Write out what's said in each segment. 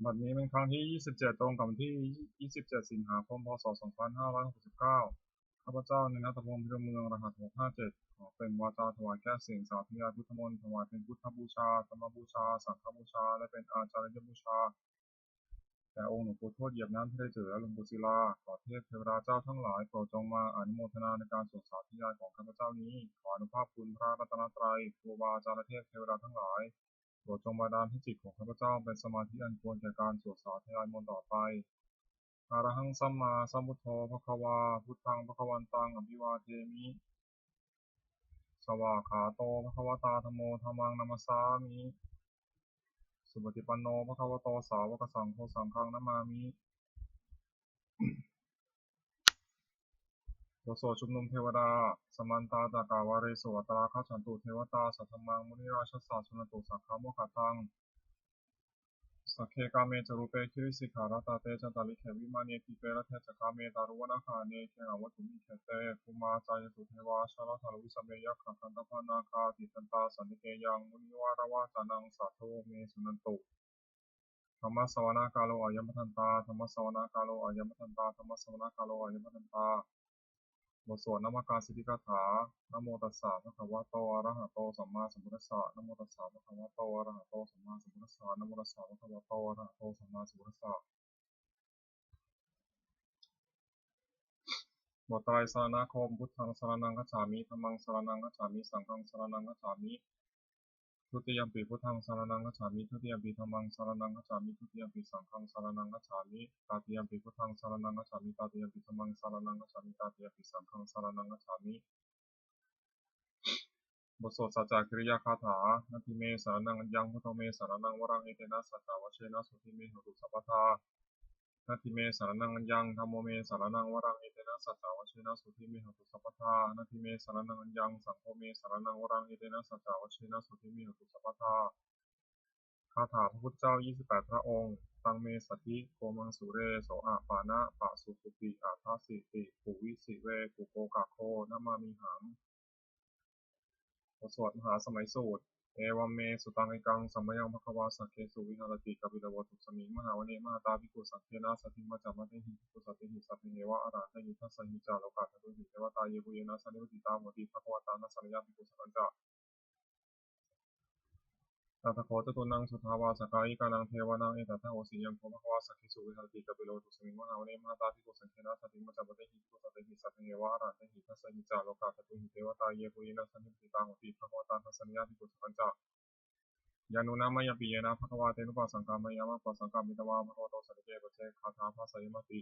บัดนี้เป็นครั้งที่27ตรงกับวันที่27สิงหาคมพศ2569ข้าพเจ้าในณัฐพงศ์พิรมเมืองรหัส657ขอเป็นวาจาถวายแก้เสียงสาธยายพุทธมนต์ถวายเป็นพุทธบูชาธรรมบูชาสังฆบูชาและเป็นอาจารยบูชาแต่องค์หลวงปู่ทวดเหยียบน้ำที่ได้เจอและหลวงปู่ศิลาขอเทพเทวดาเจ้าทั้งหลายโปรดจงมาอนุโมทนาในการสวดสาธยายของข้าพเจ้านี้ขออนุภาพคุณพระรัตนตรัยครูบาอาจารย์เทพเทวดาทั้งหลายโปรดจงบันดาลให้จิตของข้าพเจ้าเป็นสมาธิอันควรแก่การสวดสาธยายมนต์ต่อไปอะระหังสัมมาสัมพุทโธภควาพุทธังภควันตังอภิวาเทมิสวากขาโตภควตาธัมโมธัมมังนัมสสามิสุปฏิปันโนภควโตสาวกสังโฆสังฆังนัมมามิโสโสชุมนุมเทวดาสมันตาจากกาวาเรสวตราข้าฉันตุเทวตาสัทธมังมุนิราชสาสุนตุสักขาโมขตังสักเคกาเมจรูเปคิริสิกขาราตาเตจันตาลิเขวิมานีทิเปรเทจกาเมตารุวนาคาเนเคหาวัตุมิเขเตภูมาจายตุเทวาชาลทารุวิสเมยักขคันตพานาคาติตันตาสันนิเกยังมุนิวารวาจานังสัทโธเมสุนันตุธรรมสวนากาโลอายัมพันตาธรรมสวนากาโลอายัมพันตาธรรมสวนากาโลอายัมพันตาบทสวดนามการสิทธิคาถานะโมตัสสะภะคะวะโตอะระหะโตสัมมาสัมพุทธัสสะนะโมตัสสะภะคะวะโตอะระหะโตสัมมาสัมพุทธัสสะนะโมตัสสะภะคะวะโตอะระหะโตสัมมาสัมพุทธัสสะบทไตรสรณคมพุทธังสรณังคัจฉามิธัมมังสรณังคัจฉามิสังฆังสรณังคัจฉามิทุติยมปีพุทธังสรณังคัจฉามิทุติยมปีธัมมังสรณังคัจฉามิทุติยมปีสังฆังสรณังคัจฉามิตาติยมปีพุทธังสรณังคัจฉามิตาติยมปีธัมมังสรณังคัจฉามิตาติยมปีสังฆังสรณังคัจฉามิ บทสวดสัจจกิริยาคาถานาทิเมสารนังยังพุทโธเมสารนังวรังเอเตนะสัจจาวเชนะสุทิเมหตุสัพพทานาทิเมสารนังยังธัมโมเมสารนังวรังเอเตนะสัจจาวเชนะสุทิเมหตุสัพพทานาทิเมสารนังยังสังโฆเมสารนังวรังเอเตนะสัจจาวเชนะสุทิเมหตุสัพพทาคาถาพระพุทธเจ้า28พระองค์ตังเมสัทธิโกมังสุเรโสอาปานะปะสุสุติอาทาสิติปุวิสิเวปุโกกะโคนามามิหัง บทสวดมหาสมัยสูตรเอวัมเมสุตังเอกังสัมมยังภควาสักเคสุวิหารติกัปิตวตุสมิงมหาวเนมหาตาภิกขุสังเทนะสัตถิมัจจามะเทหิภิกขุสัตถิหิสัพเพเนวะอาราเทหิทัสสหิจาโลกาทตุหิเทวตาเยบุเยนะสันนิวติตาโหติภควตานัสสรยาภิกขุสังจจะตถาโคตตุนังสุทาวาสกายิกานังเทวานังเอตถาโหสียังโคภควาสักเคสุวิหารติกัปิโลตุสมิงมหาวเนมหาตาภิกขุสังเทนะสัตถิมัจจามะเทหิภิกขุสัตถิหิสัพเพเนวะอาราเทหิทัสสหิจาโลกาทตุหิเทวตาเยบุเยนะสันนิวติตาโหติภควตานัสสรยาภิกขุสังจจะ ยานุนามายปีเยนะภควาเตนุปัสสังกามายามะปัสสังกามิตวาภควโตสัจเจปเจคาถาภาษายมติ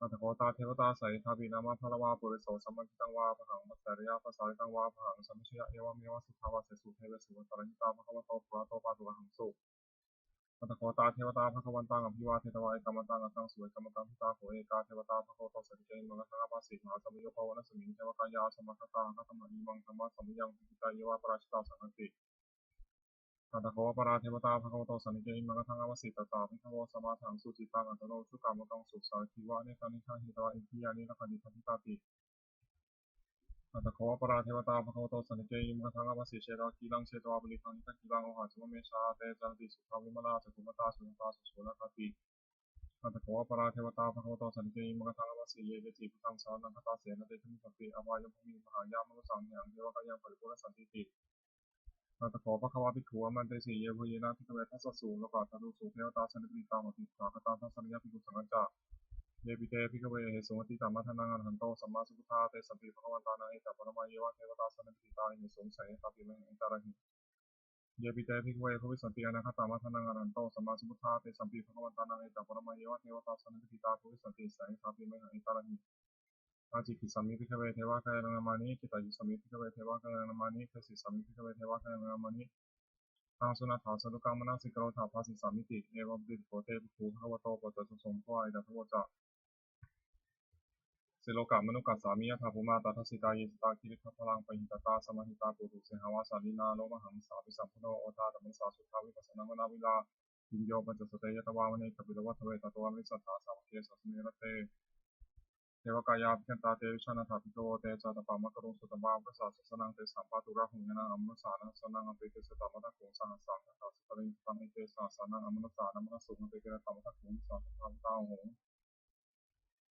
อัตโคตาเทวตาสัยทาปีนามะพะละวาปุริโสสัมมันตังวาพหังมัสสริยาภาษาตังวาพหังสัมมิชยะเอวะเมวะสุทาวาเสสุเทเวสุวัตระหิตาภควโตปุระโตปาตุระหังสุอัตโคตาเทวตาภควันตังอภิวาเทตวายกรรมตังอัตังสุเวกรรมตังพิตาโหเอกาเทวตาภควโตสัจเจมังคังอภัสสิมหาสมิโยภวนะสมิงเทวกายาสมัคคตาคัตมะอิมังธรรมะสมิยังพิตาเยวะปราชิตาสังฆติ อัตโขปราเทวตาภควโตสันนิเกอิมังคังอวสิตตาภิกขโวสมาถังสุจิตังอัตโนชุกามกังสุสาทิวะเนตานิฆาหิตวะอิทิยานิรักขันติทัพพิตาติอัตโขปราเทวตาภควโตสันนิเกอิมังคังอวสิเชตวะกีลังเชตวะบริคังอิทักกีลังโอหะจุมเมชาเตจันติสุขาวิมลาจักุมตาสุนตาสุโสนคติอัตโขปราเทวตาภควโตสันนิเกอิมังคังอวสิเยเกจิพุทธังสารนังคตาเสนเตชมิสติอวายภูมิมหายามนุสังยังเทวกายังปริปุรสันติติ อัตถโขปะคะวะภิกขุอมันเตสีเยภูเยนะภิกขเวทัสสะสูงโลกาทารุสูงเทวตาสันติตาหติสาคตาทัสสะนิยภิกขุสังฆจจะเยปิเตภิกขเวเหสุงติตามัทนังอรหันโตสัมมาสัมพุทธาเตสัมปีภะคะวันตานังเอตปรมาเยวะเทวตาสันติตาหิสงสัยตาปิเมหิตาระหิเยปิเตภิกขเวภวิสันติอนาคตามัทนังอรหันโตสัมมาสัมพุทธาเตสัมปีภะคะวันตานังเอตปรมาเยวะเทวตาสันติตาภวิสันติสัยตาปิเมหิตาระหิอาจิกิสัมมิภิกขเวเทวะกายานังนามานิกิตายิสัมมิภิกขเวเทวะกายานังนามานิเทสิสัมมิภิกขเวเทวะกายานังนามานิ ทางสุนัขถาสดุกังมนังสิกโรธาภาสิสามิติเอวบิดโกเตปิภูภควโตปะเจสุสมภวายดัทวจะสิโลกามนุกัสสามิยถาภูมาตาทัสสิตายิสตาคิริทัพลังปหิตตาสมาหิตาปุถุเสหาวาสาลินาโลมหังสาปิสัมพุโนโอตาธรรมสาสุทธาวิปัสสนามนาวิลาปิญโยปัญจสเตยตวาวเนกปิลวัฏเวตตวามิสัทธาสาวเกสัสเมรเต เต วกายาพิกันตาเตวิชานาถาปิโตเตจาตปามะกรุงสุตบาพระศาสนังเตสัมปาตุระหุงยนาอมนุสานังสนังอเปเกสตามะตะโขสังสังตาสตริงตังเอเตสาสนังอมนุสานัมะสุงอเปเกตามะตะโขสังตามตาหง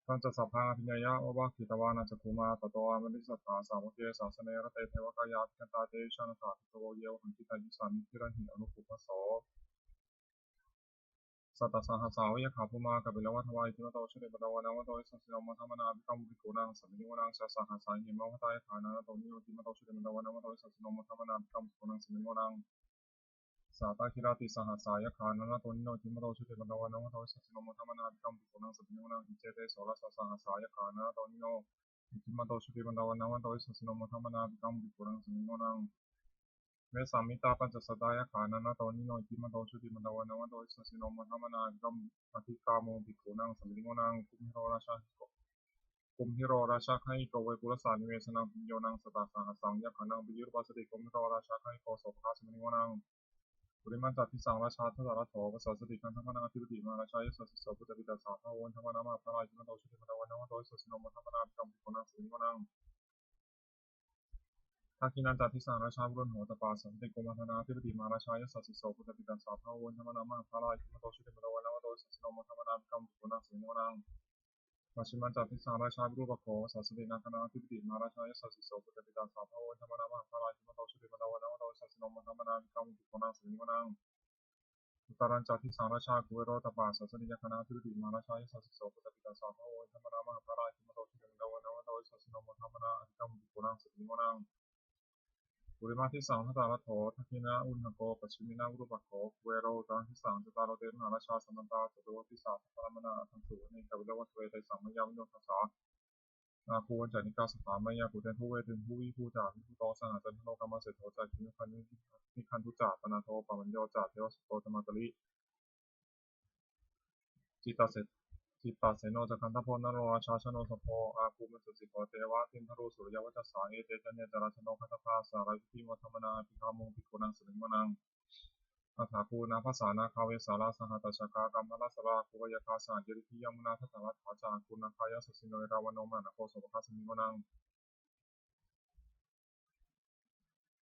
ท่านจะสัพพาพิญญาวะกิตวานาจักขุมาตโตอามนิสัตตาสาวกเยสาสเนระเตเทวกายาพิกันตาเตวิชานาถาปิโตเยวหังกิตายิสามิทิระหิอนุปุปโสสัตตสังหสาวยะขาภูมากับเบลวัฏวายทิมโตชุเดปตะวันาวะโตอิสัสโนมธรรมนาภิกรรมวิโกนังสัมมิวนังชาสังหสายหิมะวะตายฐานะโตนิโยทิมโตชุเดปตะวันาวะโตอิสัสโนมธรรมนาภิกรรมวิโกนังสัมมิวนังสาตาคิราติสังหสายะขานะโตนิโยทิมโตชุเดปตะวันาวะโตอิสัสโนมธรรมนาภิกรรมวิโกนังสัมมิวนังอิเจเตโสรสังหสายะขานะโตนิโยทิมโตชุเดปตะวันาวะโตอิสัสโนมธรรมนาภิกรรมวิโกนังสัมมิวนังเมสามิตาปัญจสดายะขานะโตนิโนทิมโตชุติมันตวันาวะโตอิสัสโนมธรรมนาภิกรรมอธิกาโมภิกขุนังสัมมิวนังกุมหิโรราชาให้โกเวกุลสานิเวสนังปิโยนังสตาสังหสังยะขานังปิยุรปัสสติกุมหิโรราชาให้โกโสภาสมิวนังปุริมันจัตติสังราชาทัตตาระโถปัสสติกันธรรมนาธิปติมาราชายสัสสิโสพุทธปิตาสาภาวนธรรมนามาพระราชิมโตชุติมันตวันาวะโตอิสัสโนมธรรมนาภิกรรมภิกขุนังสัมมิวนังทักขินันจัตติสังราชาบุรุษโหตปาสันติโกมัทนาธิปติมาราชายสัสสิโสพุทธปิตาสาภาวนธรรมนามาพระราชิมโตชุติมันตวันาวะโตอิสัสโนมธรรมนาภิกรรมภิกขุนังสัมมิวนังวชิมันจัตติสังราชาบุรุษโขสัสสินาคนาธิปติมาราชายสัสสิโสพุทธปิตาสาภาวนธรรมนามาพระราชิมโตชุติมันตวันาวะโตอิสัสโนมธรรมนาภิกรรมภิกขุนังสัมมิวนังอุตรัญจัตติสังราชากุเวโรตปาสัสสิยคนาธิปติมาราชายสัสสิโสพุทธปิตาสาภาวนธรรมนามาพระราชิมโตชุติมันตวันาวะโตอิสัสโนมธรรมนาภิกรรมภิกขุนังสัมมิวนังปุริมาทิสังทัตตาระโถทักขินาอุณหโกปัจฉิมินาอุรุปโขเวโรตังทิสังจตารโรเตมหาราชาสัมมันตาจตุวัติสาพระมนาทังสุเนกวิโลวัตเวไตสังมยาวิโนทัสสานาคูวันจานิกาสถามายากุเตนผู้เวทินผู้วิผู้จาวิผู้โตสังหาจันทโนกรรมเสถโตจาคิมิคันนิคันทุจาปนาโทปมัญโยจาเทวสุโตธรรมตลิจิตาเสจิตตาเสโนจักขันธพลนโรราชาชโนสโพอาคูมัสสิโกเทวะทิมทรุสุริยวัจสาเอเตจันเนจราชโนคัตถาสารายุติมัธรรมนาภิกขามุภิกขุนังสมิมนังอัฏฐาคูนาภาษานาคาเวสาราสหัตชกากรรมละสราคุวยคาสานเจริทิยมุนาทัตตารัฐาจาคุณนาคายสสิโนราวโนมานะโคสภคัสมิมนัง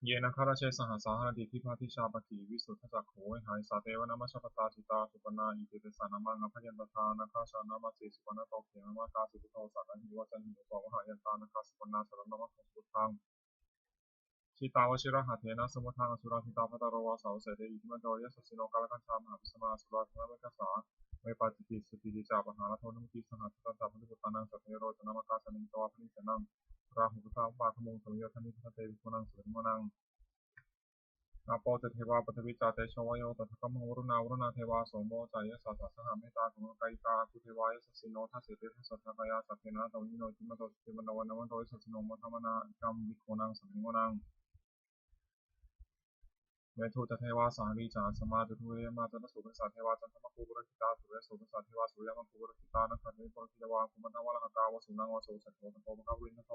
เยนะคาราเชสหัสสาหดิทิพาทิชาปกิวิสุทธจักโขหายสาเทวนามัชปตาจิตาสุปนาอิเตเตสานามังอภยันตทานาคาชานามาสีสุปนาโตเขนามาตาสุพุทโธสานาหิวจันหิวสองมหายันตานาคาสุปนาสารนามังสุทังชิตาวชิระหัตเถนะสมุทังอสุราธิตาพัตตารวาสาวเสเตอิทิมันโตยสสิโนกาลกัญชามหาพิสมาสุราธนาเมกัสสาเวปาจิติสติจิจาปหาลโทนุมติสหัสตันตาพันธุตานังสัพเพโรจนามกาสนิโตอภินิสนังราหุตุตาปาขมุงสมิโยธนิพัตเตวิโกนังสุริมนังนาโปเตเทวาปฐวิจาเตชวโยตถะกัมมังวรุณาวรุณาเทวาโสโมจายสัสสะสหเมตตาคุมกายตาคุเทวายสัสสิโนทัสเสเตทัสสะทากายาสัพเพนะตวิโนจิมโตสุติมันตวันนวันโตสัสสิโนมัทธรรมนากัมวิโกนังสมิโกนังเวทุตเทวาสารีจาสมาจุทุเรมาจันสุเปสัทเทวาจันทมคูบุรคิตาสุเรสุเปสัทเทวาสุริยมังคูบุรคิตานักขันเวปุรคิตวาคุมันตวะละหกาวสุนังวโสสัตโตตโตมะกวินโต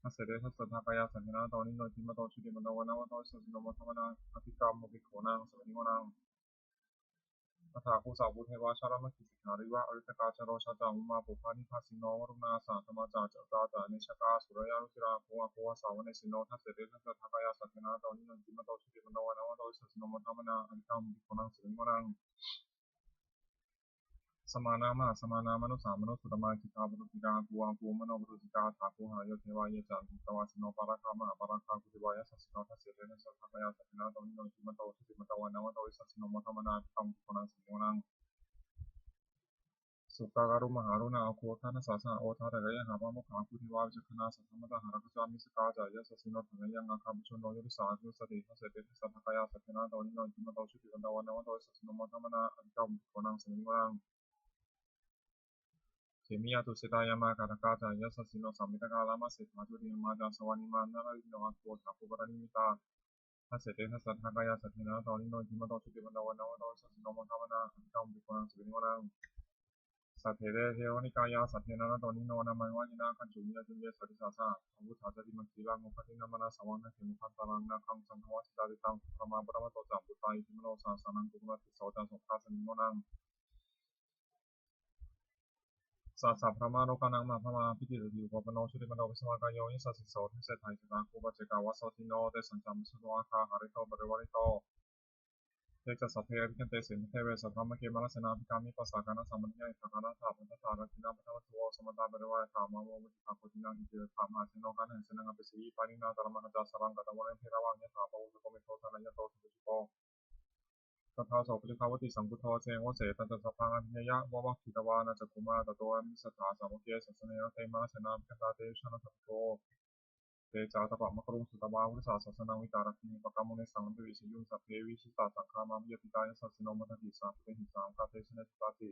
ทัสเสเตทัสสะทากายาสัพเพนะตวิโนจิมโตสุติมันตวันนวันโตสัสสิโนมัทธรรมนาอภิกรรมวิโกนังสมิโกนังอัฏฐาภูสาวบุเทวาชารมกิสิกขาริวะอริตกาจโรชาจามุมาปุพานิภาสิโนวรุณาสาธรรมจาจตาจานิชกาสุรยานุชิราภูอาภูวสาวเนสิโนทัสเสเตทัสสะทากายาสัพเพนะตวิโนจิมโตสุติมันตวันนวันโตสัสสิโนมัทธรรมนาอภิกรรมวิโกนังสมิโกนังสมานามหาสมานามนุสามนุสุตมาจิตาบุรุษกาภูอาภูมโนบุรุษกาถาภูหายเทวายจันทิตวาสิโนปาราคามหาปาราคาคุติวายสัสสิโนทัสเสเตทัสสะทากายาสัพเพนะตวิโนจิมโตสุติมันตวันนวันโตสัสสิโนมัทธรรมนาอภิกรรมวิโกนังสมิโกนังสุปการุมหารุณาโคทานัสสะโอทาตะกะยะหาปะมุขาพุทธิวาวิจคณาสัทธมตะหารักจามิสกาจายะสัสสิโนถังยังอาคาบุชโนยริสานุสติทัสเสติทัสสะทากายาสัพเพนะตวิโนจิมโตสุติวันตวันนวันโตสัสสิโนมัทธรรมนาอภิกรรมวิโกนังสมิโกนังเขมิยาตุสิตายามากาตกาจายะสัสสิโนสัมมิตกาลามาเสถาจุติมาจาสวานิมานาริโนอาโคทาภูปรณิมิตาทัสเสติทัสสะทากายาสัพเพนะตวิโนจิมโตสุติวันตวันนวันโตสัสสิโนมัทธรรมนาอภิกรรมวิโกนังสมิโกนังสัทเทเรเทวนิกายาสัทเทนะนะโตนิโนนามัยวายินาคันจุญญาจุญญาสัติสาสะอาวุธาจติมังคีลังอุปตินามานาสวังนะเขมุขันตารังนาคังสังฆวัชตาติตังพระมาปรมาโตจัมปุตตาอิทิมโนสาสานังกุมารติโสจันสงฆาสมิโนนังส สัสสะพระมาโลกานังมาพมาพิติริวปปโนชุติมโนวิสมากายโยยิสัสสิโสทิเศษไทยสตาคูปเจกาวสโสติโนเตสัญจามสุโนอาคาหาริโตบริวาริโตเทจัสสะเพริกันเตสินเทเวสัพพมะเกมรสนาภิกามิปัสสากานาสัมมัญญาอิทากานาถาพันธตารักินาปัทวัตโวสมตาบริวารถามาโมมุติภาปุตินังอิติระถามาสิโนกันเสนังอภิสีปานินาตระมหจัสสรังกัตวันเทระวังยถาปวุตโกมิโตทานายโตสุจิโกตถาโสปฏิภาวติสังคุโทเจงวเสตันตสัพพังอภิญญะวะวัคคิตวานาจักุมาตโตมิสถาสาวกเกสัสเนยเตมาสนาภิกตาเตชนะสัพโตเตจาตปะมะกรุงสุตบาวุสาสัสนังวิตารักินีปะกามุเนสังตุวิสิยุงสัพเพวิชิตาสังฆามามยติตายสัสโนมัทติสาปุเตหิสามกาเตชนะตุติ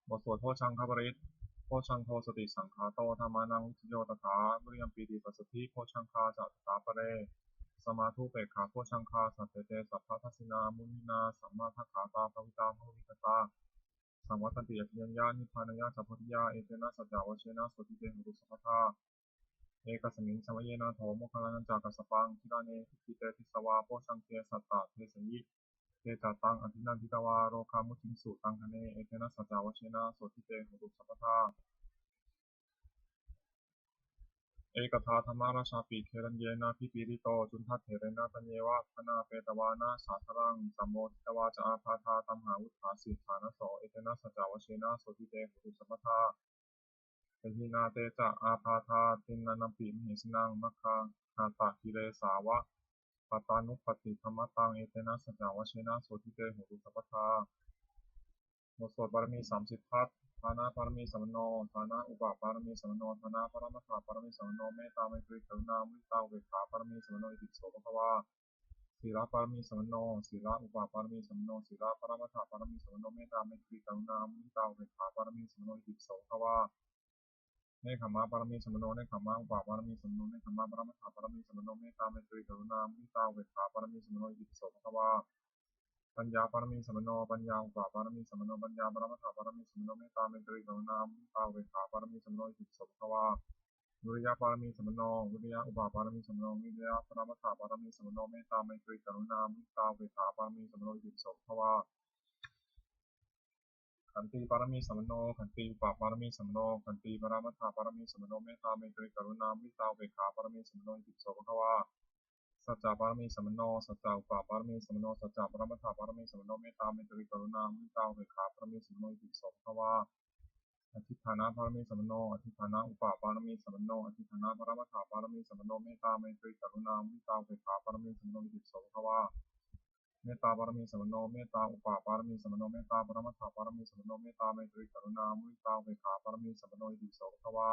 บทสวดโพชังคบริตโพชังโทสติสังฆาโตธรรมานังวิโยตถาวิริยมปีติปัสสติโพชังคาจัตตาปะเรสมาธุเปกขาโพชังคาสัตเตเตสัพพะทัสสินามุนินาสัมมาทัคขาตาภวิตาภวิคตาสังวัตติยติยัญญานิพพานญาสัพพุทธิยาเอเตนะสัจจาวเชนะสุติเตหุตุสัพพทาเอกสมิงสมัยเยนาโถโมคคัลลานันจากัสสปังทิราเนทิเตทิสวาโพชังเกสัตตะเทสยิเตจัตตังอธินันทิตวาโรคามุทิงสุตังคเนเอเตนะสัจจาวเชนะสุติเตหุตุสัพพทาเอกทาธรรมาราชาปีเครัญเยนาพิปิริโตจุนทัตเถเรนะตัญเยวะพนาเปตวานาสาธรังสัมโมทิตวาจะอาพาธาตัมหาวุฒาสิฐานโสเอเตนะสัจจาวเชนะสุติเตหุตุสัพพทาเอหินาเตจะอาพาธาตินนัมปิมหิสนังมัคคาหาตะกิเลสาวะปตานุปติธรรมตังเอเตนะสัจจาวเชนะสุติเตหุตุสัพพทาบทสวดบารมี30ทัศฐานะปารมีสัมโนฐานะอุปปารมีสัมโนฐานะปรมัตถปารมีสัมโนเมตตาไมตรีกรุณามุทิตาอุเบกขาปารมีสัมโนอิติปิโสภควาศีลปารมีสัมโนศีลอุปปารมีสัมโนศีลปรมัตถปารมีสัมโนเมตตาไมตรีกรุณามุทิตาอุเบกขาปารมีสัมโนอิติปิโสภควาเนคขมะปารมีสัมโนเนคขมะอุปปารมีสัมโนเนคขมะปรมัตถปารมีสัมโนเมตตาไมตรีกรุณามุทิตาอุเบกขาปารมีสัมโนอิติปิโสภควาปัญญาปารมีสัมโนปัญญาอุปปารมีสัมโนปัญญาปรมัตถปารมีสัมโนเมตตาเมตตริกรุณามุทิตาอุเบกขาปารมีสัมโนอิติปิโสภควาวิริยะปารมีสัมโนวิริยะอุปปารมีสัมโนวิริยะปรมัตถปารมีสัมโนเมตตาเมตตริกรุณามุทิตาอุเบกขาปารมีสัมโนอิติปิโสภควาขันติปารมีสัมโนขันติอุปปารมีสัมโนขันติปรมัตถปารมีสัมโนเมตตาเมตตริกรุณามุทิตาอุเบกขาปารมีสัมโนอิติปิโสภควาสัจจะปารมีสัมโนสัจจะอุปปารมีสัมโนสัจจะปรมัตถปารมีสัมโนเมตตาเมตตริกรุณามุทิตาอุเบกขาปารมีสัมโนอิติปิโสภควาอธิฐานะปารมีสัมโนอธิฐานะอุปปารมีสัมโนอธิฐานะปรมัตถปารมีสัมโนเมตตาเมตตริกรุณามุทิตาอุเบกขาปารมีสัมโนอิติปิโสภควาเมตตาปารมีสัมโนเมตตาอุปปารมีสัมโนเมตตาปรมัตถปารมีสัมโนเมตตาเมตตริกรุณามุทิตาอุเบกขาปารมีสัมโนอิติปิโสภควา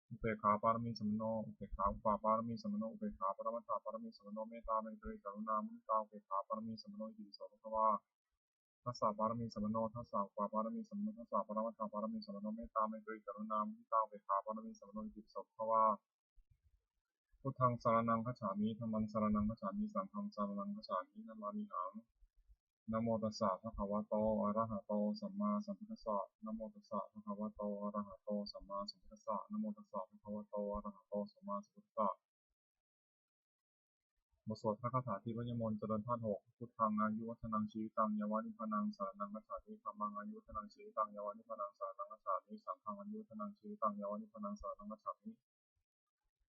อุเบกขาปารมีสัมโนอุเบกขาอุปปารมีสัมโนอุเบกขาปรมัตถปารมีสัมโนเมตตาเมตตริกรุณามุทิตาอุเบกขาปารมีสัมโนอิติปิโสภควาทัสสะปารมีสัมโนทัสสะอุปปารมีสัมโนทัสสะปรมัตถปารมีสัมโนเมตตาเมตตริกรุณามุทิตาอุเบกขาปารมีสัมโนอิติปิโสภควาพุทธังสารนังคัจฉามิธัมมังสารนังคัจฉามิสังฆังสารนังคัจฉามินามามิหังนะโมตัสสะภะคะวะโตอะระหะโตสัมมาสัมพุทธัสสะนะโมตัสสะภะคะวะโตอะระหะโตสัมมาสัมพุทธัสสะนะโมตัสสะภะคะวะโตอะระหะโตสัมมาสัมพุทธัสสะบทสวดพระคาถาที่พระยมนต์เจริญธาตุ6พุทธังอายุวัฒนังชีวิตังยาวานิพนังสารนังคัจฉามิธัมมังอายุวัฒนังชีวิตังยาวานิพนังสารนังคัจฉามิสังฆังอายุวัฒนังชีวิตังยาวานิพนังสารนังคัจฉามิ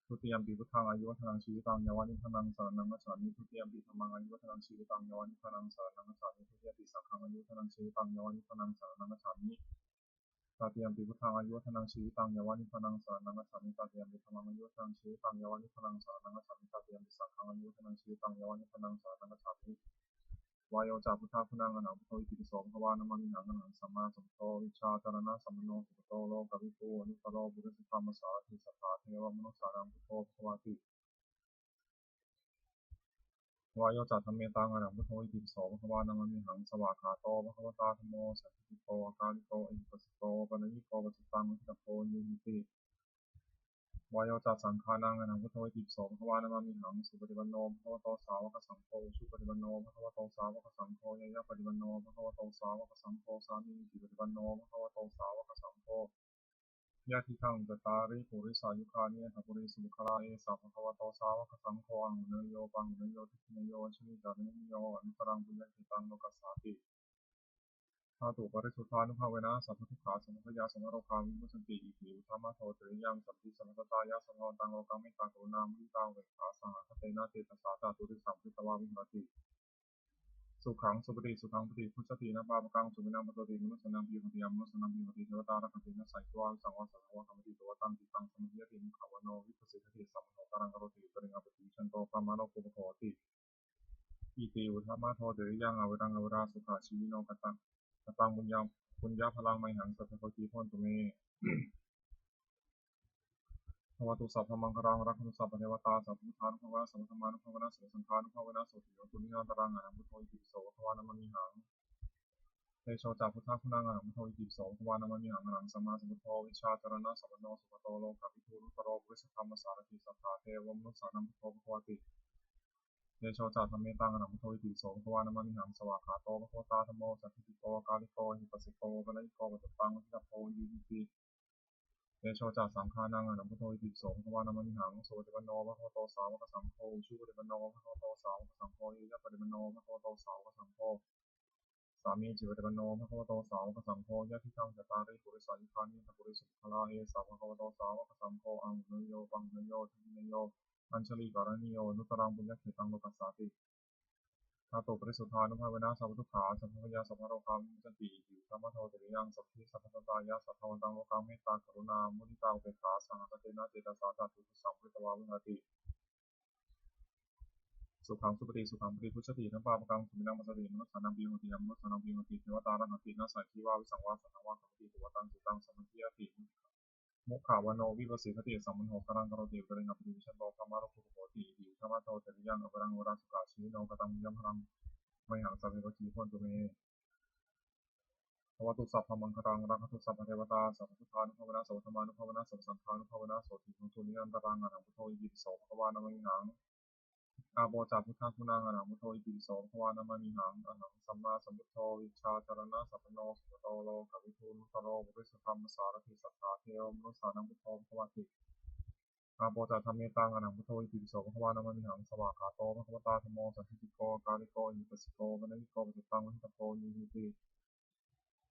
ทุติยมปีพุทธังอายุวัฒนังชีวิตังยาวานิพนังสารนังคัจฉามิทุติยมปีธัมมังอายุวัฒนังชีวิตังยาวานิพนังสารนังคัจฉามิทุติยมปีสังฆังอายุวัฒนังชีวิตังยาวานิพนังสารนังคัจฉามิตาติยมปีพุทธังอายุวัฒนังชีวิตังยาวานิพนังสารนังคัจฉามิตาติยมปีธัมมังอายุวัฒนังชีวิตังยาวานิพนังสารนังคัจฉามิตาติยมปีสังฆังอายุวัฒนังชีวิตังยาวานิพนังสารนังคัจฉามิวายโยจาพุทธาคุณังอนังพุทโธอิติปิโสภควานามามิหังอนังสัมมาสัมพุทโธวิชาจารณะสัมมโนสุขโตโลกวิภูอนุตตโรบุริสธรรมสารถิสัทธาเทวมนุสสานังพุทโธภควาติวายโยจัตธรรมเมตังอนังพุทโธอิติปิโสภควานามามิหังสวากขาโตภควตาธัมโมสัจจิโตอาการิโตอิปัสสิโตปะนิโกปัจจิตังวิตโตยุหิติวายโยจัตสังฆานังอนังพุทโธอิติปิโสภควานามามิหังสุปฏิปันโนภควโตสาวกสังโฆสุปฏิปันโนภควโตสาวกสังโฆยะปฏิปันโนภควโตสาวกสังโฆสามีจิปฏิปันโนภควโตสาวกสังโฆยะทิทังจตาริปุริสายุคานิทัปปุริสุขลาเอสะภควโตสาวกสังโฆอังเนโยปังเนโยทิคินโยชนิจาริโยอนุตรังปุญญกิตังโลกัสสาติ ธาตุปริสุทธานุภาเวนะสัพพทุกขาสมุทยาสมโรคาวิมุตสันติอิทิวธรรมะโทเตริยังสัพพิสัมปตายาสัมภวันตังโลกังเมตตากรุณามุทิตาเวขาสหคเตนะเตตสาจาตุริสัมพิตวาวิหารติสุขังสุปฏิสุขังปฏิพุทธตินะปาปกังสุมินังปตติมนุสนังปิโหติยามนุสนังปิโหติเทวตารักตินะสัยตัวสังวาสังวะธรรมติตัวตังติตังสมุทยติมุขาวโนวิปัสสิทธิสัมโนตรังกโรติปริงัปติชันโตปามาโนปุปโขติอิติอุธรรมะโทเตริยังอเวรังอเวราสุขาชีวิโนกตังบุญญาพลังไมหังสัพพะกีพนตุเมภวตุสัพพมังคลังรักขุสัพพเทวตาสัพพุทธานุภาวะสัพพธรรมานุภาวะสัพพสังฆานุภาวะสุติโยตุนิยตรังอนังพุทโธอิติปิโสภวานามามิหังเตโชจักพุทธคุณังอนังพุทโธอิติปิโสภวานามามิหังอนังสัมมาสัมพุทโธวิชาจรณะสัพพโนสุขโตโลกวิทูรุตโรปุริสธรรมสารติสัทธาเทวมนุสสานังพุทโธภควติเตโชจักธรรมเมตังอนังพุทโธอิติปิโสภวานามามิหังสวากขาโตภควตาธรรมโมสัพพิติโกกาลิโกหิปัสสิโกวะนะยิโกวัตตังวิทัพโพยุยิติเตโชจักสังฆานังอนังพุทโธอิติปิโสภวานามามิหังโสติปันโนภควโตสาวกสังโฆชุปฏิปันโนภควโตสาวกสังโฆยะปฏิปันโนภควโตสาวกสังโฆสามีจิวติปันโนภควโตสาวกสังโฆยะทิทังจตาริปุริสายุคานิทัปุริสุขลาเอสาวกภควโตสาวกสังโฆอังหุนโยปังหุนโยทินโยอัญชลีการณิโยนุตรังปุญญเขตังโลกัสสาติธาตุปริสุทธานุภาเวนะสัพพทุกขาสัพพยาสัพพโรคาวิมุตติอิติธรรมะโทเตริยังสัพพิสัพพตายาสัพพวันตังโลกังเมตตากรุณามุทิตาอุเบกขาสหคเตนะเจตสาจาตุสัมพุทธวาวิหารติสุขังสุปฏิสุขังปฏิพุทธติทั้งปาปกังสุมินังมัสติมนุสสานังปิโหติยมนุสสานังปิโหติเทวตารังตินาสัยทิวาวิสังวาสังวาสัมปติตัวตังจิตังสมัญญาติมุขาวโนวิปัสสิทธิสัมมันโหกรังกโรติปริงัปติวิชันโตธรรมารคุปโหติอิธรรมะโตเตริยังอวรังวราสุขาชีโนกตังยัมหังไมหังสัพเพปกีพนตุเมภวตุสัพพมังคลังรักขุสัพพเทวตาสัพพพุทธานุภาวนะสัพพธรรมานุภาวนะสัพพสังฆานุภาวนะโสติโทุนิยันตรังอนังพุทโธอิติปิโสภควานามิหังอาโปจาพุทธาคุณังอนังพุทโธอิติปิโสภควานามิหังอนังสัมมาสัมพุทโธวิชาจารณะสัพพโนสุขโตโลกวิทูนุตโรบุริสธรรมสารถิสัทธาเทวมนุสสานังพุทโธภควติอาโปจาธรรมเมตังอนังพุทโธอิติปิโสภควานามิหังสวากขาโตภควตาธรรมโมสันติโกกาลิโกหิปัสสิโกวะนะยิโกปฏิตังวิทัพโพยุหิติ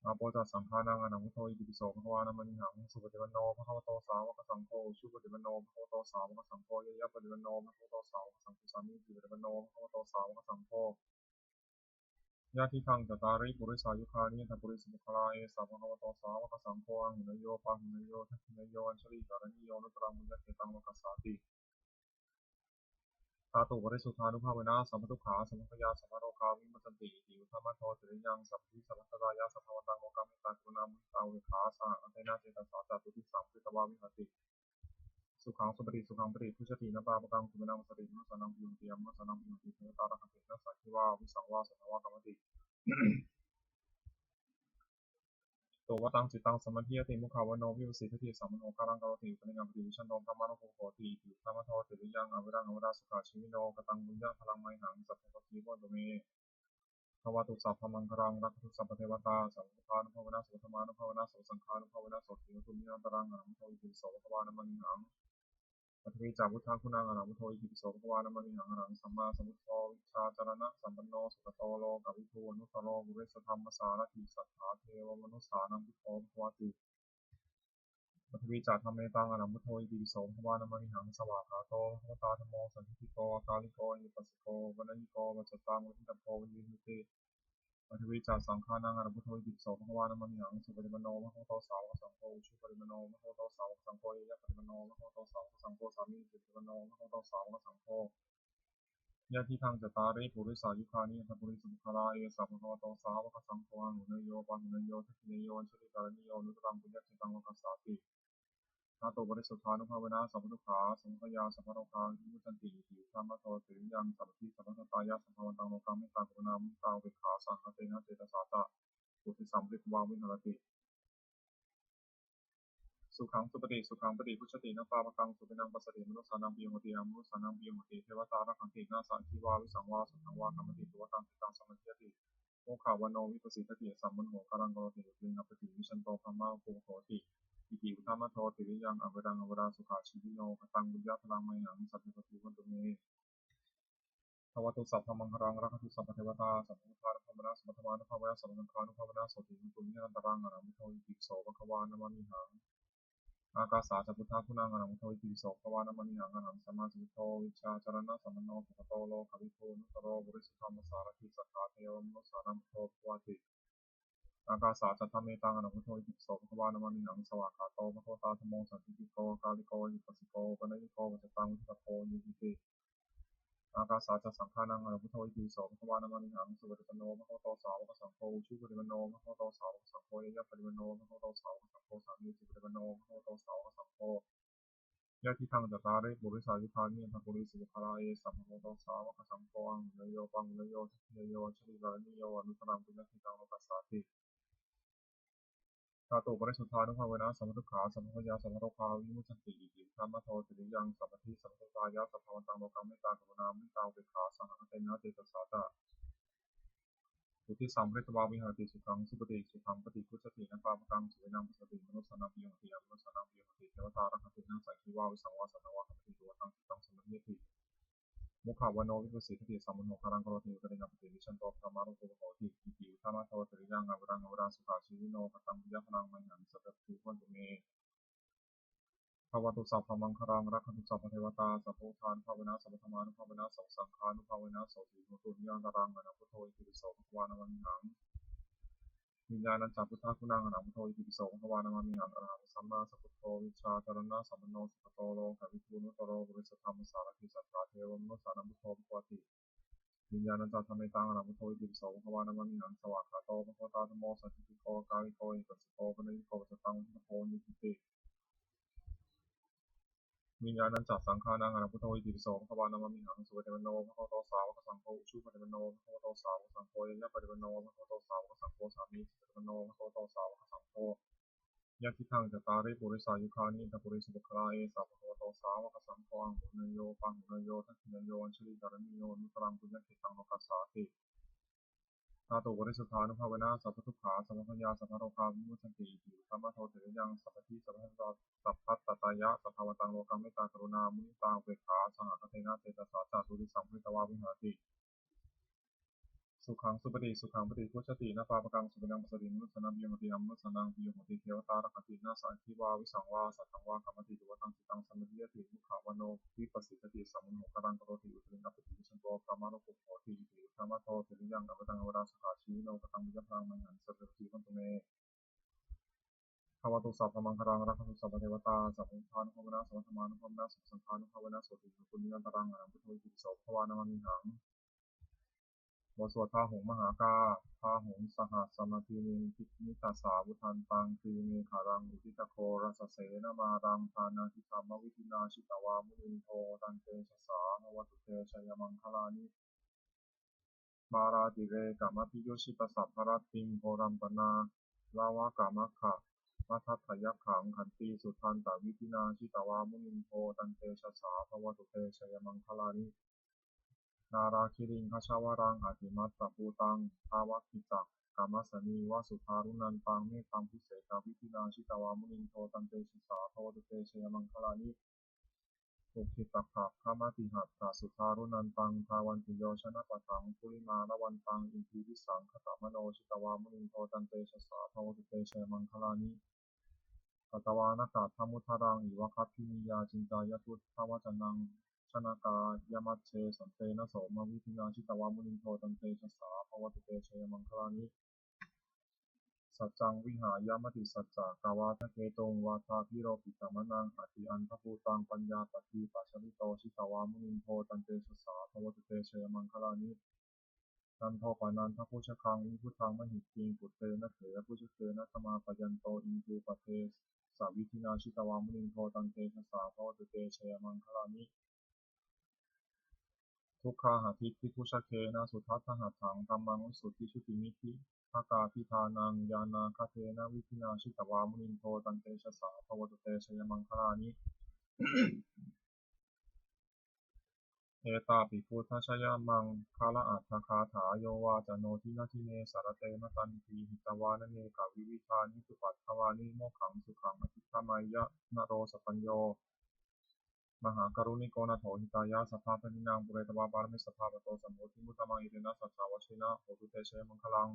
อาโปจัสังฆานังอนังพุทโธอิติปิโสภควานามิหังสุปฏิปันโนภควโตสาวกสังโฆชุปฏิปันโนภควโตสาวกสังโฆยะปฏิปันโนภควโตสาวกสังฆสามีจิปฏิปันโนภควโตสาวกสังโฆญาติทังจตาริปุริสายุคานิทัปุริสุขลาเอสาภควโตสาวกสังโฆอังหุนโยปังหุนโยทักินโยอัญชลีการณิโยนุตรังมุญญเกตังโลกัสสาติธาตุบริสุทธานุภาเวนะสัมปทุกขาสัมภยาสัมภโรคาวิมุตติอิติอุทธรรมะโทเตริยังสัพพิสัพพตายาสัพพวันตังโลกัมมิตากรุณามุทิตาอุเบกขาสหอันเทนาเจตสาจาตุทิสัมพุทธวาวิหารติสุขังสุปฏิสุขังปฏิพุชตินะปาปกังสุมินังสติมุสสานังปิโหติยมนุสสานังปิโหติเทวตารังตินะสัจจิวาวิสังวาสัทธวากรรมติโตวตังจิตังสมัญญาติมุขาวโนวิปัสสิทธิสัมมโนกาลังกโรติปริงัปติวิชันโตธรรมานุโภติอิธรรมะโทเตริยังอวิรังอวราสุขาชีวิโนกตังบุญญาพลังไมหังสัพพะกีโวตุเมภวตุสัพพมังคลังรักขุสัพพเทวตาสัพพุทธานุภาวนะสัพพธรรมานุภาวนะสัพพสังฆานุภาวนะโสติโทุนิยันตรังอนังพุทโธอิติปิโสภควานามิหังปัทวีจาพุทธาคุณังอนังพุทโธอิติปิโสภควานามิหังอนังสัมมาสัมพุทโธวิชาจารณะสัมปันโนสุขโตโลกวิทูอนุตตโรบุเรสธรรมสารถิสัทธาเทวมนุสสานังพุทโธภควติปัทวีจาธรรมเมตังอนังพุทโธอิติปิโสภควานามิหังสวากขาโตภควตาธรรมโมสันติโกกาลิโกหิปัสสิโกวะนะยิโกวัจจตังวิทัพโพวินิติปัทวีจาสังฆานังอนังพุทโธอิติปิโสภควานามิหังสุปฏิปันโนภควโตสาวกสังโฆชุปฏิปันโนภควโตสาวกสังโฆยะปฏิปันโนภควโตสาวกสังโฆสามีจิปฏิปันโนภควโตสาวกสังโฆญาติทังจตาริปุริสายุคานิทัปุริสุขลาเอสาภควโตสาวกสังโฆอังหุนโยปังหุนโยทักินโยอัญชลิการณิโยนุตรังปุญญเกตังโลกัสสาติธาตุบริสุทธานุภาเวนะสัพพทุกขาสัมภยาสัพพโรคาวิมุตติอิติธรรมะโทเตริยังสัพพิสัพพตายาสัพพวันตังโลกังเมตตากรุณามุทิตาอุเบกขาสังฆเตนะเจตสาจะปุถิสัมฤทธวาวิหารติสุขังสุปฏิสุขังปฏิพุชตินะปาปกังสุปินังปัสสติมนุสสานังปิโหติยมนุสสานังปิโหติเทวตารังตินาสังคีวาวิสังวาสัทธังวากรรมติตัวตังติตังสมัจจติโมขาวโนวิปัสสิทธิสัมมันโหกาลังกโรติปริงัปติวิชันโตพรหมาภูโหติอิติอุทธรรมะโทติริยังอเวรังอวราสุขาชีวิโนกตังบุญญาพลังไมหังสัพพะทิวันตุเม ภวตุสัพพมังคลังรักขุสัพพเทวตาสัพพุทธานุภาเวนะสัพพธรรมานุภาเวนะสัพพสังฆานุภาเวนะโสติมุตุนิยันตรังอรหังพุทโธอิติปิโสภควานะมามิหังอากาสาจะพุทธาคุณังอรหังพุทโธอิติปิโสภควานะมามิหังอรหังสัมมาสัมพุทโธวิชชาจารณะสัมปันโนสุขโตโลกวิทูนุตโรบุริสุธรรมสารถิสัทธาเทวมนุสสานังพุทโธภวติอากาสาจัตถเมตังอรหังพุทโธอิติปิโสภควานะมามิหังสวากขาโตภควตาธัมโมสันติติโกกาลิโกหิปัสสิโกปะนยิโกปัจจตังวิทัตโตยุติติอากาสาจะสังฆานังอรหังพุทโธอิติปิโสภควานะมามิหังสุปฏิปันโนภควโตสาวกสังโฆอุชุปฏิปันโนภควโตสาวกสังโฆยะปฏิปันโนภควโตสาวกสังโฆสามีจิปฏิปันโนภควโตสาวกสังโฆยะทิทังจัตตาริปุริสายุคานิทัพปุริสุภาราเอสัมภโตสาวกสังโฆอังเนโยปังเนโยทัพเนโยชลิกานิโยอนุตรังปุญญทิตังโลกัสสาติธาตุปริสุทธานุภาเวนะสัมพุทธขาสัมภยาสัมภโรคาวิมุตติอิติธรรมโทติริยังสัพพทิสัพพตายะสัพพวันตังโลกัมเมตตากรุณามิตาอุเบกขาสหเตนะเตตสาตะสุติสัมฤทธวาวิหารติสุขังสุปฏิสุขังปฏิพุทธตินะปาปกังสุวินังปัสสติมนุสสนังปิโยติยมนุสสนังปิโยติเทวตารังคตินังสัยชีวาวิสังวาสนาวาคติตัวตังติตังสมัญเยติมุขาวโนวิปุสิทธิสัมมโนคารังกโรติอุตริยังปฏิวิชันโตพระมารุโกโหติอิติอุทามาโทติริยังอวรังสุขาชีวิโนปตังปิยะพลังมัยหังสัตตุวันตุเมภวตุสัพพมังคลังรักขุสัพพเทวตาสัพพุทธานุภาเวนะสัพพธรรมานุภาเวนะสัพพสังฆานุภาเวนะโสติมุตุนิยันตรังอรหังพุทโธอิติปิโสภควานะมามิหังวิญญาณัญจพุทธาคุณังอรหังพุทโธอิติปิโสภควานะมามิหังอรหังสัมมาสัพพุทโธวิชชาจารณะสัมปันโนสุขโตโลกวิทูนุตโรบริสุทธรรมสารถิสัทธาเทวมนุสสานังพุทโธภควติวิญญาณัญจธรรมิตังอรหังพุทโธอิติปิโสภควานะมามิหังสวากขาโตภควตาธัมโมสัจจิโกกาลิโกหิปัสสิโกปะนยิโกปัจจตังวิทัตโตยุติติวิญญาณัญจสังฆานังอรหังพุทโธอิติปิโสภควานะมามิหังสุปฏิปันโนภควโตสาวกสังโฆอุชุปฏิปันโนภควโตสาวกสังโฆยะปฏิปันโนภควโตสาวกสังโฆสามีจิปฏิปันโนภควโตสาวกสังโฆยะทิทังจัตตาริปุริสายุคานิทัพปุริสุภคลาเอสาภควโตสาวกสังโฆอังหุเนโยปังหุเนโยทัพพิเนโยอัญชลิการณิโยนุตรังปุญญทิตังโลกัสสาติธาตุบริสุทธานุภาเวนะสัพพทุกขาสัพพยาสัพพโรคาวิมุตติอิติธรรมโทติยังสัพพทิสัพพสัพพัตตายะสัพพวตังโลกัมเมตตากรุณามุนิตาอุเบกขาสหคเทนะเตตสาจาตุริสัมภิตวาวิหารติสุขังสุปฏิสุขังปฏิพุชตินะปาปกังสุปนังปัสสติมนุสสนังปิโยติอัมนุสสนังปิโยติเทวตารักตินาสังคีวาวิสังวาสัตถังวากัมมติตุวตังสิตังสัมมิยติมุขาวโนวิปัสสิตติสัมมุโหคารังกโรติอุตรินัปปิวิชันโตพระมารุโกโหติอิติธรรมโทติริยังอวตังอวราสุขาชีวิโนปตังวิยะพังมังหันสัพพิวันตุเมภวตุสัพพมังคลังรักขุสัพพเทวตาสัพพุทธานุภาเวนะสัพพธรรมานุภาเวนะสัพพสังฆานุภาเวนะโสติมุตุนิยันตรังอรหังพุทโธอิติปิโสภควานะมามิหังบทสวดพาหุงมหากาพาหุงสหัสสมาธิเนทินิตาสาวุทันตังตีเมขารังอุทิตโครัสเสนมารังทานาทิธรรมวิธินาชิตวามุนินโทตันเตชะสาหวัตุเตชยมังคลานิมาราติเรกามพิโยชิตสัพพรติงโพรัมปนาลาวากามะขะมัทัตถยักขังขันติสุทันตวิธินาชิตวามุนินโทตันเตชะสาหวัตุเตชยมังคลานินาราคิริงคชาวรังอติมัตตภูตังภาวัคิจักกามัสสนีวสุทารุนันตังเมตังพิเศษวิธินาชิตวามุนินโทตันเตชะสาภวตุเตชยมังคลานิอุคิตักขะขมาติหัตถสุทารุนันตังภาวันติโยชนะปะทังปุริมาละวันตังอินทิวิสังขตมโนชิตวามุนินโทตันเตชะสาภวตุเตชยมังคลานิกัตวานากาธรรมุทารังอิวะคัพพินิยาจินจายทุตทวจนังชนากายมัชเชสันเตนะโสมวิธินาชิตวามุนินโทตันเตชะสาภวตุเตชยมังคลานิสัจจังวิหายามติสัจจะกาวาทะเกตงวาทาพิโรปิตมนังอติอันทภูตังปัญญาปฏิปัชริโตชิตวามุนินโทตันเตชะสาภวตุเตชยมังคลานินันโทปานันทพุชคังวิพุทังมหิติงปุตเตนะเถระพุชเตนะธรรมาปยันโตอินทูปเทสาวิธินาชิตวามุนินโทตันเตชะสาภวตุเตชยมังคลานิทุกขาหาทิพิทุชเคนะสุทัสสหัตถังธัมมังวิสุทธิชุติมิธิภากาพิธานังยานาคเทนะวิธินาชิตวามุนินโทตันเตชะสาภวตุเตชยมังคลานิเอตาปิพุทธชยมังคาละอัตถคาถาโยวาจโนทินาทิเนสารเตมตันทีหิตวานเนกาวิวิธานิสุปัตถวานิโมขังสุขังอธิธรรมายะนโรสปัญโย มหากรุณิโกนาโถหิตายะสัพพะทนินางปุเรตวาปารมิสัพพะปะโตสัมโพธิมุตตมังอิเตนะสัจจาวชินะโหตุเตเชมังคลัง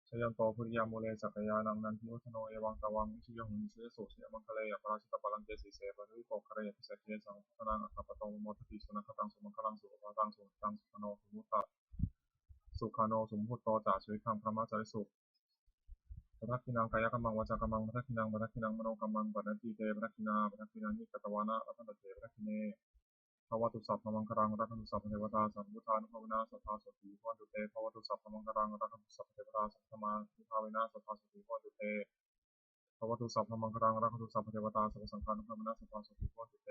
ชยันโตภุริยามุเลสักยานังนันทิวัฒโนเอวังตวังวิชิยหุนิเสสุชยมังคเลยปราชิตปาลังเจสีเสปะริโกคะเรยพิเศษเกสังพุทธนังอัคคปะโตมโมทติสุนัขตังสุมังคลังสุภาตังสุตังสุขโนสุมุตตะสุขาโนสุมุตโตจ่าชีวิตังพระมาจาริสุปทักขินังกายกัมมังวาจากัมมังปทักขินังมโนกัมมังปทักขิเตปทักขินานิกตวานะรัตนเตปทักขิเนภวตุสัพพมังคลังรักขุสัพพเทวตาสัมพุทธานุภาเวนะสัทธาสติภวันตุเตภวตุสัพพมังคลังรักขุสัพพเทวตาสัทธมานุภาเวนะสัทธาสติภวันตุเตภวตุสัพพมังคลังรักขุสัพพเทวตาสัพพสังฆานุภาเวนะสัทธาสติภวันตุเต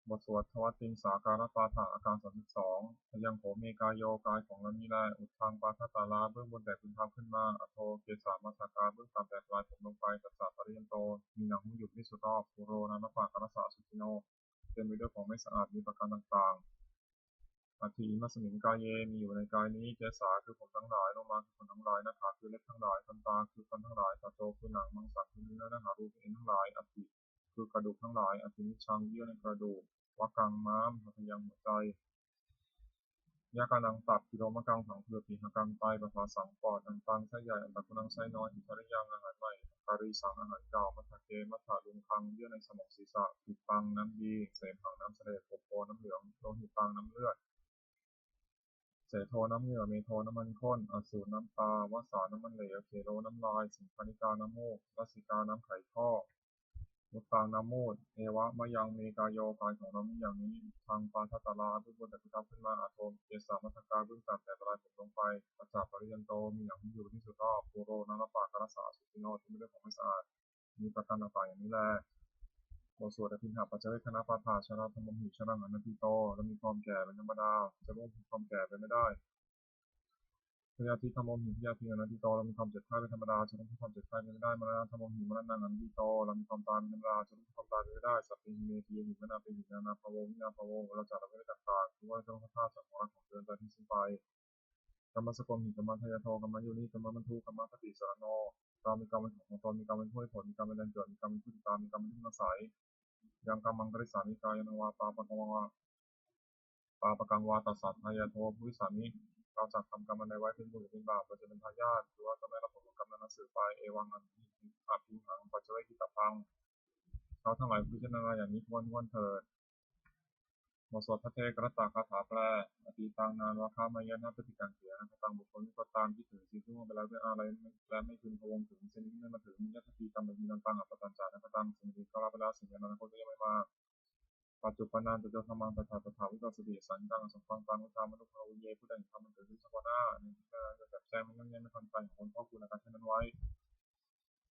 บทสวดทวัตติงสาการปาฐะอาการ32พยังโขเมกายโยกายของเรานี้แลอุทางปาทตาลาเบื้องบนแต่พื้นเท้าขึ้นมาอโทเกสามาสากาเบื้องต่ำแต่ปลายผมลงไปตัสสะปริยันโตมีหนังหุ้มหยุดไม่สุดรอบปุโรนานปากรสาสุจิโนเต็มไปด้วยของไม่สะอาดมีประการต่างๆอาทิมัสมิงกายเยมีอยู่ในกายนี้เกสาคือผมทั้งหลายโลมาคือขนทั้งหลายนาขาคือเล็บทั้งหลายฟันตาคือฟันทั้งหลายตาโตคือหนังมังสะคือเนื้อและหารูปเอ็นทั้งหลายอธิคือกระดูกทั้งหลายอธินิชังเยื่อในกระดูกวักังม้ามหัตถยังหัวใจยาการนังตับกิโลมะกังผังเผือกปีหกังไตประภาสังปอดอันตังไส้ใหญ่อันตะกุนังไส้น้อยอินทริยังอาหารใหม่การีสังอาหารเก่ามัทธเกมัทธาลุงคังเยื่อในสมองศีรษะปิดตังน้ำดีเสมหังน้ำเสลดโปโปน้ำเหลืองโลหิตตังน้ำเลือดเสโทน้ำเหงื่อเมโทน้ำมันข้นอสูรน้ำตาวสาน้ำมันเหลวเคโลน้ำลายสิงคานิกาน้ำมูกรัสสิกาน้ำไข่ข้อมุตตางน้ำมูดเอวะมะยังเมกายโยกายของเรานี้อย่างนี้ทางปาทัตตาลาเบื้องบนแต่พิทักษ์ขึ้นมาอาโทมเกสามัทกาเบื้องต่ำแต่ปลายผมลงไปปัจจาปริยันโตมีอย่างที่อยู่ที่สุดรอบปูโรนารปากรสาสุติโนที่ไม่ได้ของไม่สะอาดมีประการต่างๆอย่างนี้แหละบทสวดอภิธรรมปัจเจกคณะปาฐาชนะธรรมหิชนะอนันติโตและมีความแก่เป็นธรรมดาจะล่วงความแก่ไปไม่ได้ พยาธิธรรมหิพยาธิอนันติโตเรามีความเจ็บไข้เป็นธรรมดาจะต้องความเจ็บไข้ไม่ได้มรณะธรรมหิมรณะอนันติโตเรามีความตายเป็นธรรมดาจะต้องความตายไม่ได้สัพเพหิเมธีหิมนาเป็นหินาภโววินาภโวเราจะเราไม่ได้ต่างๆคือว่าจะต้องฆ่าจากของรักของเดินไปที่สิ้นไปกรรมสกลหิกรรมทยโทกรรมยุนีกรรมบรรทุกรรมคติสารโนเรามีกรรมเป็นของตนมีกรรมเป็นผู้ให้ผลมีกรรมเป็นแรงเกิดมีกรรมเป็นผู้ติดตามมีกรรมเป็นที่อาศัยยังกรรมังกริสามิกายนวาปาปะกังวาปาปะกังวาตัสสัทธายโทภุริสามิ เราจะทำกรรมในไว้เป็นบุญหรือเป็นบาปเราจะเป็นทายาทหรือว่าจะไม่รับผลของกรรมนั้นสืบไปเอวังอันนี้อาภิหังปัจเจกิตพังเราทั้งหลายพิจารณาอย่างนี้ทวนเถิดบทสวดพระเทกรตาคาถาแปลอตีตังนานวาคามายนะปฏิกังเสียนะตังบุคคลที่ก็ตามที่ถึงสิ่งที่ล่วงไปแล้วด้วยอะไรและไม่พึงพะวงถึงสิ่งที่ไม่มาถึงยัตติกรรมมีนันตังอัปตัญจานะตังสิ่งที่ก็รับไปแล้วสิ่งนั้นก็ยังไม่มาปัจจุบันนันตุเจ้าธรรมังตถาตถาวิปัสสติสังกังสังฟังตังวิธามนุภาวิเยผู้ใดทำมันเกิดขึ้นสักวันหน้าในที่นั้นจะจับแจ้งไม่งั้นไม่ทันใจของคนพ่อคุณอาการเช่นนั้นไว้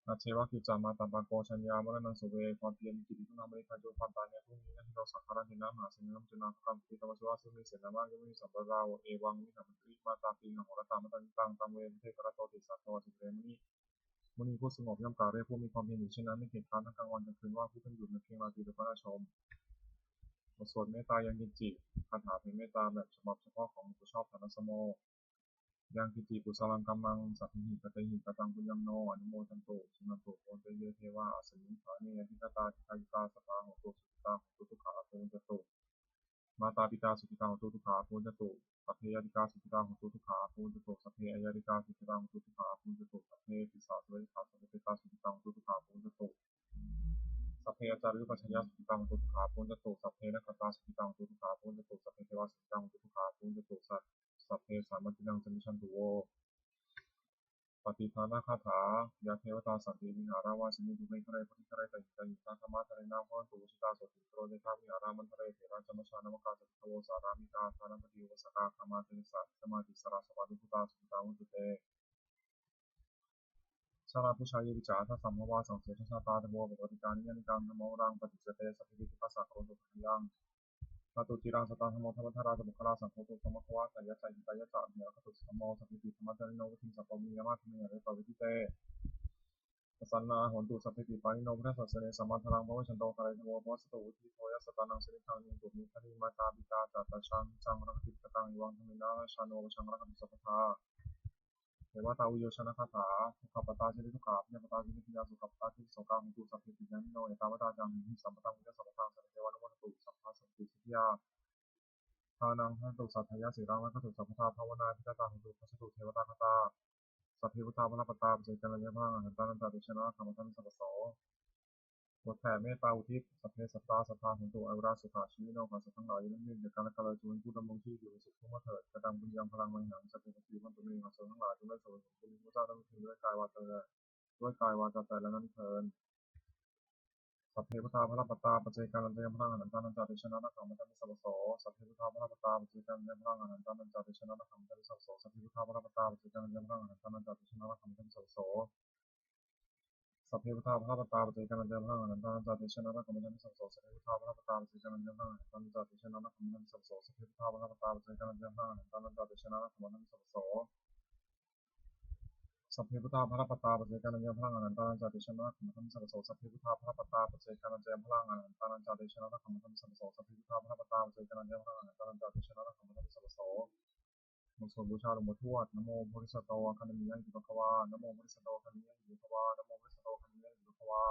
อาเชวะกิจจามาตัมปะโกชัญญามรณังสุเวความเพียรมีกิจที่ทำให้ใครโดนความตายในพรุ่งนี้นะที่เราสังขารเห็นน้ำหาสิ่งน้ำจุนาภกรรมปิตวชวะซึ่งมีเสียงมากยังไม่มีสัมปราเอวังมิถามันตรีมาตาปีงหรตามตังตังตังเวเทกระโตติสัตโตสิเรมุนีผู้สงบย่อมกล่าวได้ผู้มีความเพียรอยู่เช่นนั้นไม่เกียจคร้านทั้งกลางวันกลางคืนว่าผู้เป็นอยู่ในเพียงราตรีหรือพระราชม บทสวดเมตตายังกินจิคาถาเป็นเมตตาแบบฉบับเฉพาะของผู้ชอบธรรมสโมยังกินจิปุสลังกัมมังสัพพิหิกตหิกตังปุญญโนอนุโมทันตุสุนันตุโอนเตเยเทวาอาสมิงฐานีทิกตาทิกายิกาสตาหตุสุขิตาหตุทุกขาภูนจตุมาตาปิตาสุขิตาหตุทุกขาภูนจตุสัพเพยติกาสุขิตาหตุทุกขาภูนจตุสัพเพอายติกาสุขิตาหตุทุกขาภูนจตุสัพเพปิสาสุเวทิขาสัพเพเตตาสุขิตาหตุทุกขาภูนจตุสัพเพอาจารุปัชญาสุขิตังตุทุขาปุญจตุสัพเพนัคตาสุขิตังตุทุขาปุญจตุสัพเพเทวาสุขิตังตุทุขาปุญจตุสัพเพสามัญญังสมิชันตุโวปฏิภาณคาถายาเทวตาสันติวิหาราวาสินิทุเมฆเรปฏิฆเรตยิตายิตาธรรมะทะเลนาพรตุชิตาสติโรเดทาวิหารามันทะเลเถระจมชานมกาสติโวสารามิกาธานปฏิวสกาคามาเทสัสมาติสราสวัสดิตาสุขิตาวุตุเตชาลาผู้ชายวิจารทัสสัมภวาสังเสชชาตาตโวปฏิการนิยนิกังธรรมรังปฏิเสเตสัพพิทิปัสสะโรตุทัยังมาตุจิรังสตังธรรมธรรมธาราสมุขลาสังโฆตุธรรมควาสายะใจหิตายะจะเหนือขตุสัมโมสัพพิติธรรมจาริโนวิธิสัพพมิยามาธรรมะเรปวิทิเตสันนาหนตุสัพพิติปานิโนพุทธสัสเนสัมมาทรังพระวชันโตคาริโมพระสตุอุทิโทยัสตานังสิริทังนิตุมิคณิมาตาปิตาจัตตาชังจังรักติกตังวังธรรมินาชาโนวชังรักติสัพพะ วตาอุโยชนะคาถาทุกขปตาชิริทุกขาพยาปตาชิริพยาสุขปตาชิริโสกาหุตุสัพเพปิญญาณิโนเอตาวตาจังหิสัมปตังมุจสัมปตังสัพเพเทวานุโมทตุสัพพะสัพพิสิทธิยาทานังทันตุสัทธายาสีรังวัคตุสัพพทาภาวนาพิจตาหุตุพัสตุเทวตาคตาสัพเพพุทธาพระปตาปัจเจกัลยาพังอหันตานันตาตุชนะธรรมทันสัพพโสบทแผ่เมตตาอุทิศสัพเพสัตตาสัพพาหุตุอวราสุขาชีวิโนขอสัพทั้งหลายยิ่งยิ่งจากการละกาลจูนผู้ดำรงชีพอยู่ในสุขทุกข์มาเถิดกระดังบุญยังพลังมังหังสัพเพสัตติมันตุเมขอสัพทั้งหลายจงได้สวยสมบูรณ์พระเจ้าทั้งทีด้วยกายวาจาแต่ละนั้นเถิดสัพเพพุทธาพระปตาปัจเจกัลยาพังอหันตานันตาตุชนะธรรมทันสัพพโสสัพเพพุทธาพระปตาปัจเจกัลยาพังอหันตานันตาตุชนะธรรมทันสัพพโสสัพเพพุทธาพระปตาปัจเจกัลยาพังอหันตานันตาตุชนะธรรมทันสัพพโสสัพเพพุทธาภรปตาปเจกันันเจมังอนันตานันจาติชนะนักขมันสัพโสสัพเพพุทธาภรปตาปเจกันันเจมังอนันตานันจาติชนะนักขมันสัพโสสัพเพพุทธาภรปตาปเจกันันเจมังอนันตานันจาติชนะนักขมันสัพโสสัพเพพุทธาภรปตาปเจกันันเจมังอนันตานันจาติชนะนักขมันสัพโสสัพเพพุทธาภรปตาปเจกันันเจมังอนันตานันจาติชนะนักขมันสัพโสสัพเพพุทธาภรปตาปเจกันันเจมังอนันตานันจาติชนะนักขมันสัพโสมงคลบูชาหลวงปู่ทวดนะโมโพธิสัตว์โตคันมิยังอิปะคะวานะโมโพธิสัตว์โตคันมิยังอิปะคะวานะโมโพธิสัตว์โตคันมิยังอิปะคะวา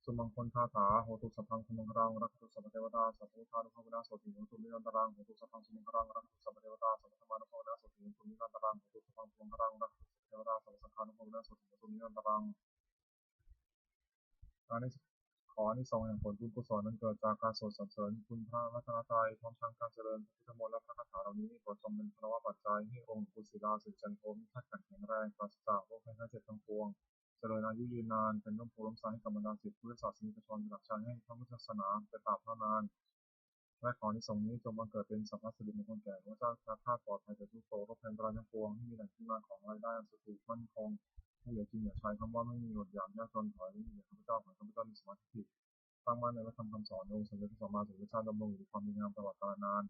สุมังคลคาถาโหตุสัพพังสุมังครังรักตุสัพพเทวตาสัพพุทธานุภาเวนะโสติโหตุนิรันตรังโหตุสัพพังสุมังครังรักตุสัพพเทวตาสัพพธรรมานุภาเวนะโสติโหตุนิรันตรังโหตุสัพพังสุมังครังรักตุสัพพเทวตาสัพพสังฆานุภาเวนะโสติโหตุนิรันตรังอานิขออานิสงส์แห่งผลบุญกุศลนั้นเกิดจากการสวดสรรเสริญคุณพระรัตนตรัยพร้อมทั้งการเจริญพระพุทธมนต์และพระคาถาเหล่านี้โปรดจงเป็นพลวะปัจจัยให้องค์กุศิลาสิริจันโทมีธาตุขันธ์แข็งแรงปราศจากโรคภัยไข้เจ็บทั้งปวงเจริญอายุยืนนานเป็นร่มโพล่มไทรให้กับบรรดาศิษย์พุทธศาสนิกชนหลักชันให้พระพุทธศาสนาเป็นตราบเท่านานและขออานิสงส์นี้จงบังเกิดเป็นสัพพสิริมงคลแก่พระเจ้าข้าปลอดภัยจากทุกโศกโรคภัยอันตรายทั้งปวงให้มีแหล่งที่มาของรายได้อันสุจริตมั่นคงให้เหลือกินเหลือใช้คำว่าไม่มีอดอยากยากจนถอยไม่มีเหลือข้าพเจ้าขอข้าพเจ้ามีสมาธิตั้งมั่นในพระธรรมคำสอนองค์สมเด็จพระสัมมาสัมพุทธเจ้าดำรงอยู่ในความดีงามตลอดกาลนาน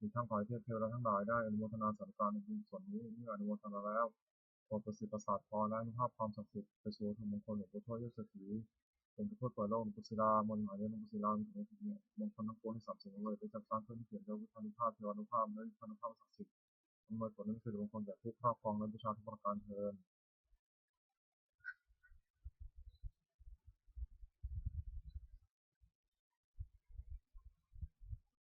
มีทั้งขอให้เทพเทวดาทั้งหลายได้อนุโมทนาสาธุการในบุญส่วนนี้เมื่ออนุโมทนาแล้วโปรดประสิทธิ์ประสาทพรและอนุภาพความศักดิ์สิทธิ์ไปสู่ธรรมมงคลหลวงปู่ทวดยศเศรษฐีหลวงปู่ทวดเปิดโลกหลวงปู่ศิลามนต์หมายเลขหลวงปู่ศิลามีถึงมงคลทั้งปวงให้สับสนเลยเป็นจักรพรรดิเพื่อที่เขียนด้วยพุทธานุภาพเทวานุภาพและพุทธานุภาพศักดิ์สิทธิ์อำนวยผลและสิริมงคลแก่ผู้ครอบครองและบูชาทุกประการเทอญ